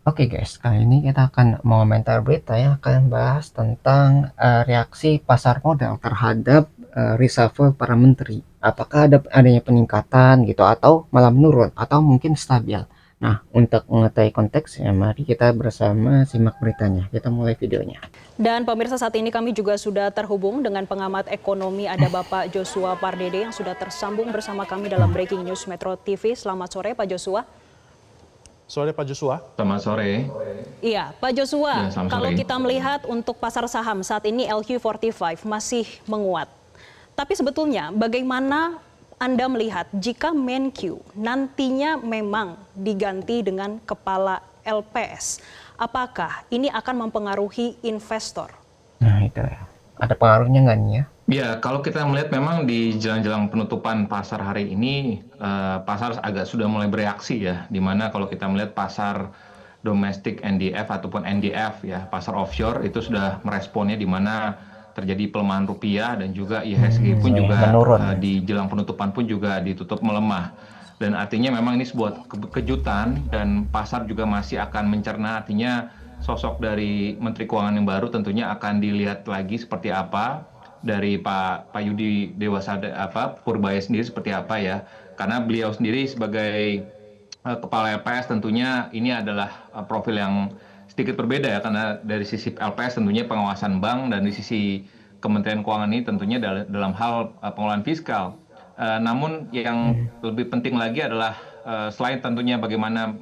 Oke guys, kali ini kita akan mengomentar berita yang akan bahas tentang reaksi pasar modal terhadap reshuffle para menteri. Apakah ada adanya peningkatan gitu atau malah menurun atau mungkin stabil. Nah, untuk mengetahui konteksnya, mari kita bersama simak beritanya. Kita mulai videonya. Dan pemirsa, saat ini kami juga sudah terhubung dengan pengamat ekonomi, ada Bapak Joshua Pardede yang sudah tersambung bersama kami dalam Breaking News Metro TV. Selamat sore Pak Joshua. Sore Pak Joshua. Selamat sore. Iya, Pak Ya, Joshua, selamat kalau sore. kita melihat untuk pasar saham saat ini LQ45 masih menguat. Tapi sebetulnya bagaimana Anda melihat jika Menkyu nantinya memang diganti dengan kepala LPS? Apakah ini akan mempengaruhi investor? Nah, itu ya. Ada pengaruhnya nggak nih ya? Ya, kalau kita melihat memang di jelang-jelang penutupan pasar hari ini, pasar agak sudah mulai bereaksi ya, di mana kalau kita melihat pasar domestik NDF ataupun NDF ya, pasar offshore itu sudah meresponnya di mana terjadi pelemahan rupiah dan juga IHSG pun Ya, juga menurun. di jelang penutupan pun juga ditutup melemah. Dan artinya memang ini sebuah kejutan dan pasar juga masih akan mencerna, artinya sosok dari Menteri Keuangan yang baru tentunya akan dilihat lagi seperti apa dari Pak Yudi Purbaya sendiri seperti apa ya, karena beliau sendiri sebagai kepala LPS tentunya ini adalah profil yang sedikit berbeda ya, karena dari sisi LPS tentunya pengawasan bank dan di sisi Kementerian Keuangan ini tentunya dalam hal pengelolaan fiskal. Namun yang lebih penting lagi adalah selain tentunya bagaimana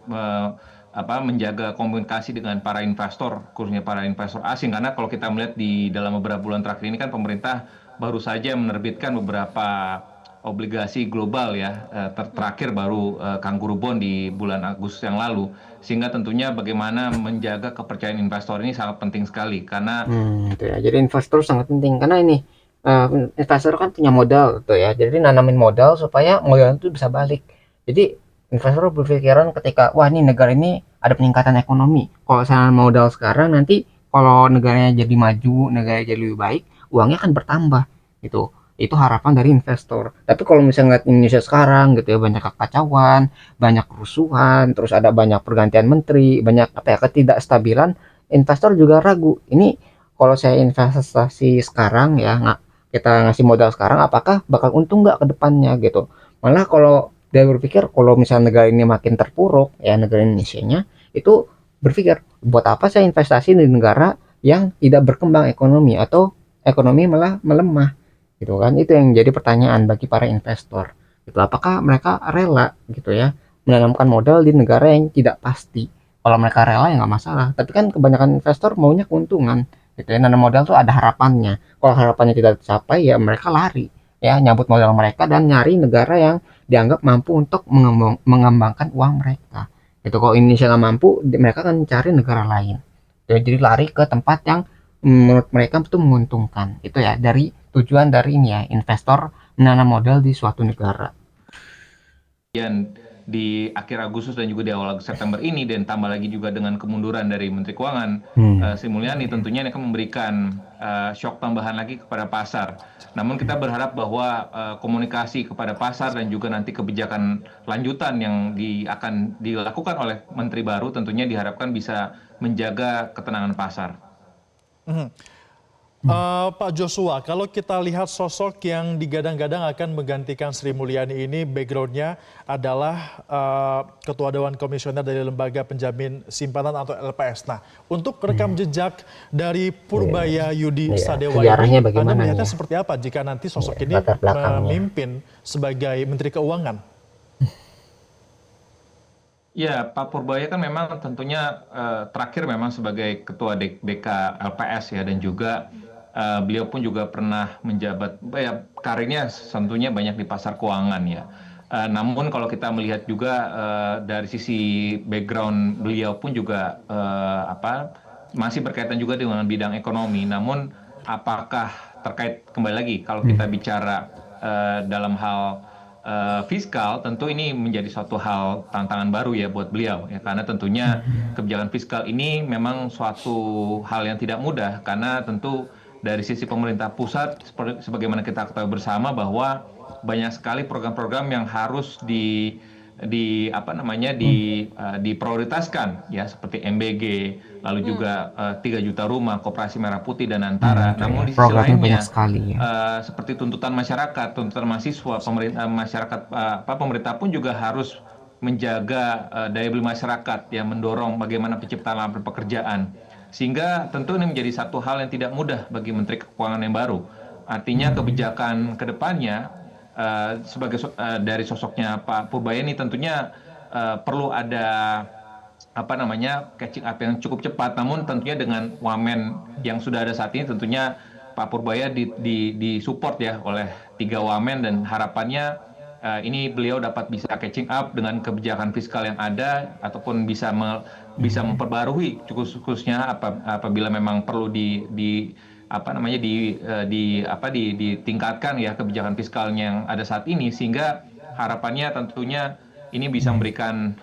menjaga komunikasi dengan para investor, khususnya para investor asing. Karena kalau kita melihat di dalam beberapa bulan terakhir ini kan pemerintah baru saja menerbitkan beberapa obligasi global ya, terakhir baru Kangguru Bond di bulan Agustus yang lalu. Sehingga tentunya bagaimana menjaga kepercayaan investor ini sangat penting sekali karena Itu ya. Jadi investor sangat penting karena ini eh, investor kan punya modal tuh ya. Jadi nanamin modal supaya modal itu bisa balik. Jadi investor berpikiran ketika wah ini negara ini ada peningkatan ekonomi. Kalau saya nanam modal sekarang nanti kalau negaranya jadi maju, negara jadi lebih baik, uangnya akan bertambah gitu. Itu harapan dari investor. Tapi kalau misalnya ngeliat Indonesia sekarang gitu ya banyak kekacauan, banyak kerusuhan, terus ada banyak pergantian menteri, banyak apa ya ketidakstabilan, investor juga ragu. Ini kalau saya investasi sekarang ya nggak kita ngasih modal sekarang apakah bakal untung nggak ke depannya gitu. Malah kalau dia berpikir kalau misalnya negara ini makin terpuruk ya negara Indonesia nya itu berpikir buat apa saya investasi di negara yang tidak berkembang ekonomi atau ekonomi malah melemah gitu kan. Itu yang jadi pertanyaan bagi para investor gitu, apakah mereka rela gitu ya menanamkan modal di negara yang tidak pasti. Kalau mereka rela ya nggak masalah, tapi kan kebanyakan investor maunya keuntungan gitu ya. Nanam modal tuh ada harapannya, kalau harapannya tidak tercapai ya mereka lari ya nyambut modal mereka dan nyari negara yang dianggap mampu untuk mengembangkan uang mereka gitu. Kalau Indonesia nggak mampu mereka akan cari negara lain ya, jadi lari ke tempat yang menurut mereka itu menguntungkan. Itu ya dari tujuan dari ini ya investor menanam modal di suatu negara. di akhir Agustus dan juga di awal September ini, dan tambah lagi juga dengan kemunduran dari Menteri Keuangan Sri Mulyani, tentunya ini akan memberikan shock tambahan lagi kepada pasar. Namun kita berharap bahwa komunikasi kepada pasar dan juga nanti kebijakan lanjutan yang akan dilakukan oleh Menteri baru tentunya diharapkan bisa menjaga ketenangan pasar. Mhm. Pak Joshua, kalau kita lihat sosok yang digadang-gadang akan menggantikan Sri Mulyani ini, backgroundnya adalah Ketua Dewan Komisioner dari Lembaga Penjamin Simpanan atau LPS. Nah, untuk rekam jejak dari Purbaya Yudi Iya, Sadewa sejarahnya ini, Anda bagaimana nih melihatnya ya? seperti apa jika nanti sosok Iya, ini latar belakangnya. memimpin sebagai Menteri Keuangan? Ya, Pak Purbaya kan memang tentunya terakhir memang sebagai Ketua DK LPS ya, dan juga beliau pun juga pernah menjabat, ya karirnya tentunya banyak di pasar keuangan ya. Namun kalau kita melihat juga dari sisi background beliau pun juga masih berkaitan juga dengan bidang ekonomi. Namun apakah terkait kembali lagi kalau kita bicara dalam hal fiskal, tentu ini menjadi suatu hal tantangan baru ya buat beliau ya, karena tentunya kebijakan fiskal ini memang suatu hal yang tidak mudah, karena tentu dari sisi pemerintah pusat sebagaimana kita ketahui bersama bahwa banyak sekali program-program yang harus diprioritaskan ya seperti MBG, lalu juga 3 juta rumah, Koperasi Merah Putih dan Antara. Itu ya. Namun di sisi Programnya banyak lainnya sekali ya. seperti tuntutan masyarakat, tuntutan mahasiswa, pemerintah masyarakat pemerintah pun juga harus menjaga daya beli masyarakat yang mendorong bagaimana penciptaan lapangan pekerjaan. Sehingga tentu ini menjadi satu hal yang tidak mudah bagi Menteri Keuangan yang baru. Artinya kebijakan ke depannya dari sosoknya Pak Purbaini tentunya perlu ada catching up yang cukup cepat. Namun tentunya dengan wamen yang sudah ada saat ini tentunya Pak Purbaya disupport ya oleh 3 wamen, dan harapannya ini beliau dapat bisa catching up dengan kebijakan fiskal yang ada ataupun bisa memperbarui khususnya apabila memang perlu ditingkatkan ya kebijakan fiskalnya yang ada saat ini, sehingga harapannya tentunya ini bisa memberikan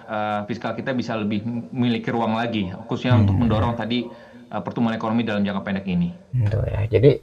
fiskal kita bisa lebih memiliki ruang lagi, khususnya untuk mendorong tadi pertumbuhan ekonomi dalam jangka pendek ini. Itu ya. Jadi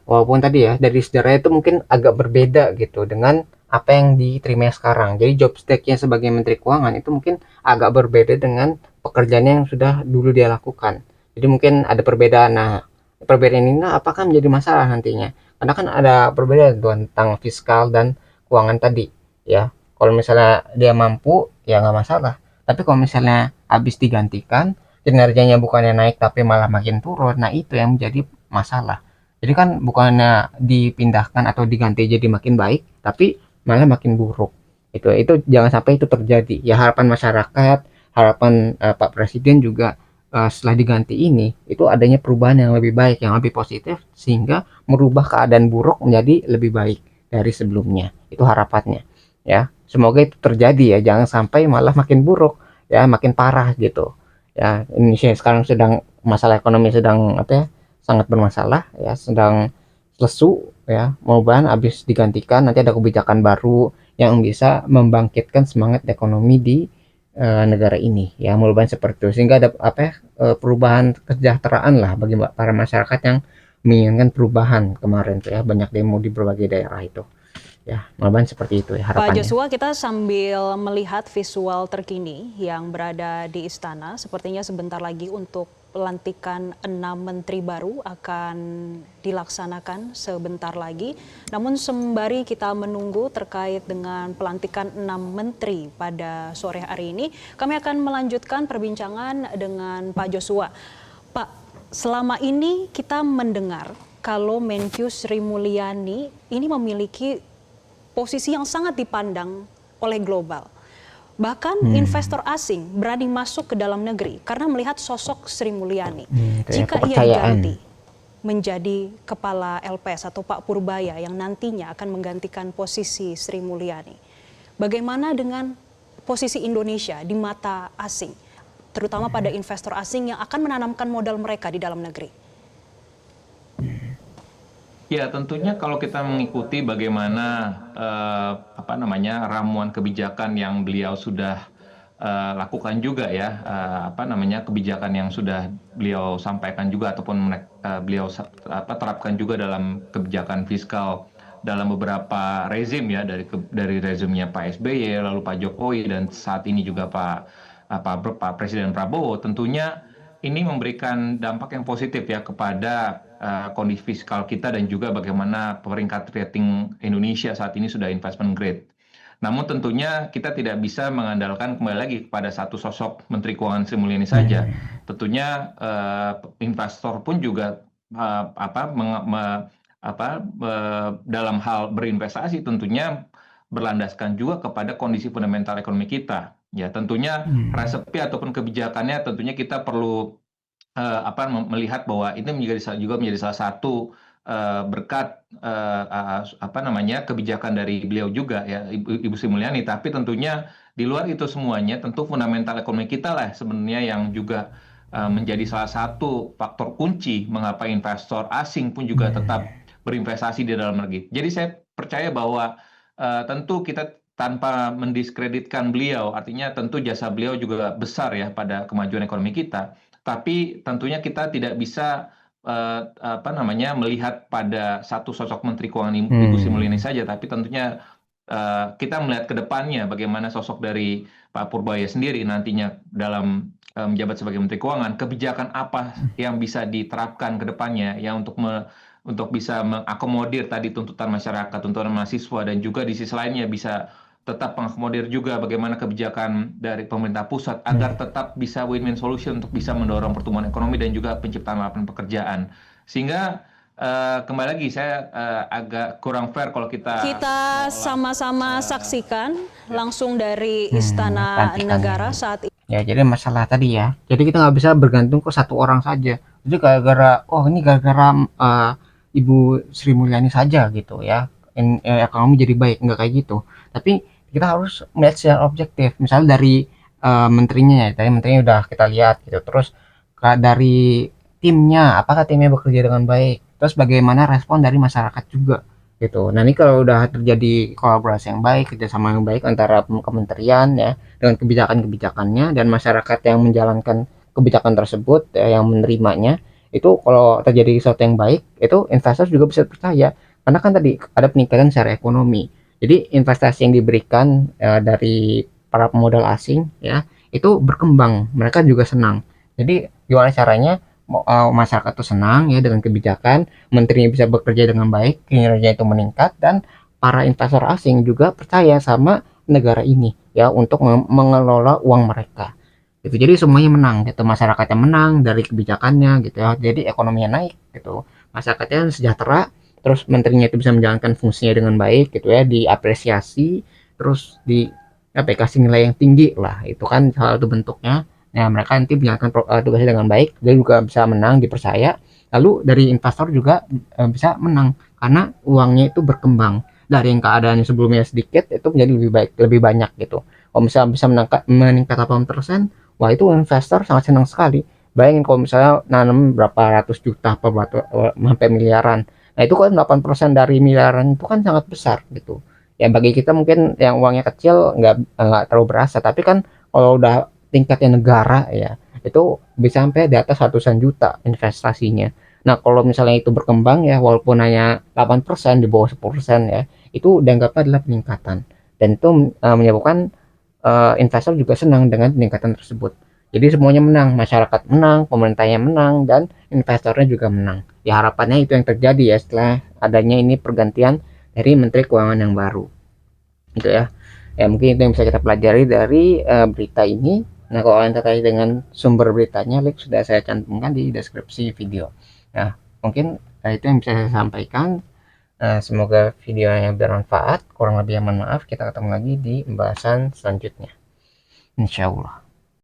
walaupun tadi ya dari sejarah itu mungkin agak berbeda gitu dengan apa yang diterima sekarang. Jadi job stack-nya sebagai Menteri Keuangan itu mungkin agak berbeda dengan pekerjaannya yang sudah dulu dia lakukan. Jadi mungkin ada perbedaan. Nah, perbedaan ini apakah menjadi masalah nantinya? Karena kan ada perbedaan tentang fiskal dan keuangan tadi, ya. Kalau misalnya dia mampu, ya nggak masalah. Tapi kalau misalnya habis digantikan, kinerjanya bukannya naik tapi malah makin turun, nah itu yang menjadi masalah. Jadi kan bukannya dipindahkan atau diganti jadi makin baik, tapi malah makin buruk. Itu jangan sampai itu terjadi. Ya harapan masyarakat, harapan Pak Presiden juga setelah diganti ini itu adanya perubahan yang lebih baik, yang lebih positif sehingga merubah keadaan buruk menjadi lebih baik dari sebelumnya. Itu harapannya. Ya, semoga itu terjadi ya. Jangan sampai malah makin buruk, ya makin parah gitu. Ya, Indonesia sekarang sedang masalah ekonomi sedang sangat bermasalah ya, sedang lesu ya. Mudah-mudahan habis digantikan nanti ada kebijakan baru yang bisa membangkitkan semangat ekonomi di negara ini ya. Mudah-mudahan seperti itu sehingga ada perubahan kesejahteraan lah bagi para masyarakat yang menginginkan perubahan. Kemarin tuh ya banyak demo di berbagai daerah itu. Ya, mudah-mudahan seperti itu ya Pak harapannya. Joshua, kita sambil melihat visual terkini yang berada di istana, sepertinya sebentar lagi untuk pelantikan 6 menteri baru akan dilaksanakan sebentar lagi. Namun sembari kita menunggu terkait dengan pelantikan 6 menteri pada sore hari ini, kami akan melanjutkan perbincangan dengan Pak Joshua. Pak, selama ini kita mendengar kalau Menkyu Sri Mulyani ini memiliki posisi yang sangat dipandang oleh global. Bahkan investor asing berani masuk ke dalam negeri karena melihat sosok Sri Mulyani. Jika ia diganti menjadi kepala LPS atau Pak Purbaya yang nantinya akan menggantikan posisi Sri Mulyani, bagaimana dengan posisi Indonesia di mata asing, terutama pada investor asing yang akan menanamkan modal mereka di dalam negeri? Ya, tentunya kalau kita mengikuti bagaimana ramuan kebijakan yang beliau sudah lakukan juga ya, kebijakan yang sudah beliau sampaikan juga ataupun beliau terapkan juga dalam kebijakan fiskal dalam beberapa rezim ya, dari rezimnya Pak SBY lalu Pak Jokowi dan saat ini juga Pak Presiden Prabowo. Tentunya ini memberikan dampak yang positif ya kepada kondisi fiskal kita dan juga bagaimana peringkat rating Indonesia saat ini sudah investment grade. Namun tentunya kita tidak bisa mengandalkan kembali lagi kepada satu sosok Menteri Keuangan Sri Mulyani saja. Tentunya investor pun juga dalam hal berinvestasi tentunya berlandaskan juga kepada kondisi fundamental ekonomi kita. Ya, tentunya resepi ataupun kebijakannya tentunya kita perlu melihat bahwa ini juga menjadi salah satu berkat kebijakan dari beliau juga ya, Ibu Sri Mulyani. Tapi tentunya di luar itu semuanya tentu fundamental ekonomi kita lah sebenarnya yang juga menjadi salah satu faktor kunci mengapa investor asing pun juga tetap berinvestasi di dalam negeri. Jadi saya percaya bahwa tentu kita tanpa mendiskreditkan beliau, artinya tentu jasa beliau juga besar ya pada kemajuan ekonomi kita. Tapi tentunya kita tidak bisa melihat pada satu sosok Menteri Keuangan Ibu Sri Mulyani saja, tapi tentunya kita melihat ke depannya bagaimana sosok dari Pak Purbaya sendiri nantinya dalam menjabat sebagai Menteri Keuangan, kebijakan apa yang bisa diterapkan ke depannya ya untuk bisa mengakomodir tadi tuntutan masyarakat, tuntutan mahasiswa, dan juga di sisi lainnya bisa tetap mengakomodir juga bagaimana kebijakan dari pemerintah pusat agar tetap bisa win-win solution untuk bisa mendorong pertumbuhan ekonomi dan juga penciptaan lapangan pekerjaan. Sehingga kembali lagi saya agak kurang fair kalau kita Kita sama-sama saksikan langsung dari Istana pelantikan Negara ya. saat Ya, jadi masalah tadi ya. Jadi kita nggak bisa bergantung ke satu orang saja. Jadi gara-gara, oh ini gara-gara Ibu Sri Mulyani saja gitu ya. Ekonomi jadi baik, nggak kayak gitu. Tapi kita harus melihat secara objektif. Misalnya dari menterinya ya, tadi menterinya udah kita lihat gitu. Terus dari timnya, apakah timnya bekerja dengan baik? Terus bagaimana respon dari masyarakat juga gitu. Nah ini kalau udah terjadi kolaborasi yang baik, kerjasama yang baik antara kementerian ya dengan kebijakan-kebijakannya dan masyarakat yang menjalankan kebijakan tersebut ya, yang menerimanya, itu kalau terjadi sesuatu yang baik itu investor juga bisa percaya karena kan tadi ada peningkatan secara ekonomi. Jadi investasi yang diberikan dari para pemodal asing ya itu berkembang, mereka juga senang. Jadi gimana caranya masyarakat itu senang ya dengan kebijakan, menterinya bisa bekerja dengan baik, kinerja itu meningkat, dan para investor asing juga percaya sama negara ini ya untuk mengelola uang mereka gitu. Jadi semuanya menang gitu, masyarakatnya menang dari kebijakannya gitu ya, jadi ekonominya naik gitu, masyarakatnya sejahtera, terus menterinya itu bisa menjalankan fungsinya dengan baik gitu ya, diapresiasi, terus di apa ya, kasih nilai yang tinggi lah, itu kan salah satu bentuknya. Nah mereka nanti menjalankan tugasnya dengan baik, dia juga bisa menang, dipercaya, lalu dari investor juga bisa menang karena uangnya itu berkembang dari yang keadaannya sebelumnya sedikit itu menjadi lebih baik, lebih banyak gitu. Kalau misalnya bisa meningkat 8%, wah itu investor sangat senang sekali. Bayangin kalau misalnya nanam berapa ratus juta per batu, sampai miliaran. Nah itu kan 8% dari miliaran itu kan sangat besar gitu. Ya bagi kita mungkin yang uangnya kecil nggak terlalu berasa, tapi kan kalau udah tingkatnya negara ya itu bisa sampai di atas ratusan juta investasinya. Nah kalau misalnya itu berkembang ya walaupun hanya 8% di bawah 10% ya itu dianggapnya adalah peningkatan dan itu menyebabkan investor juga senang dengan peningkatan tersebut. Jadi semuanya menang, masyarakat menang, pemerintahnya menang, dan investornya juga menang. Ya harapannya itu yang terjadi ya setelah adanya ini pergantian dari Menteri Keuangan yang baru. Gitu ya. Ya mungkin itu yang bisa kita pelajari dari berita ini. Nah kalau kalian tertarik dengan sumber beritanya, link sudah saya cantumkan di deskripsi video. Nah mungkin itu yang bisa saya sampaikan. Semoga videonya bermanfaat. Kurang lebih mohon maaf. Kita ketemu lagi di pembahasan selanjutnya. Insya Allah.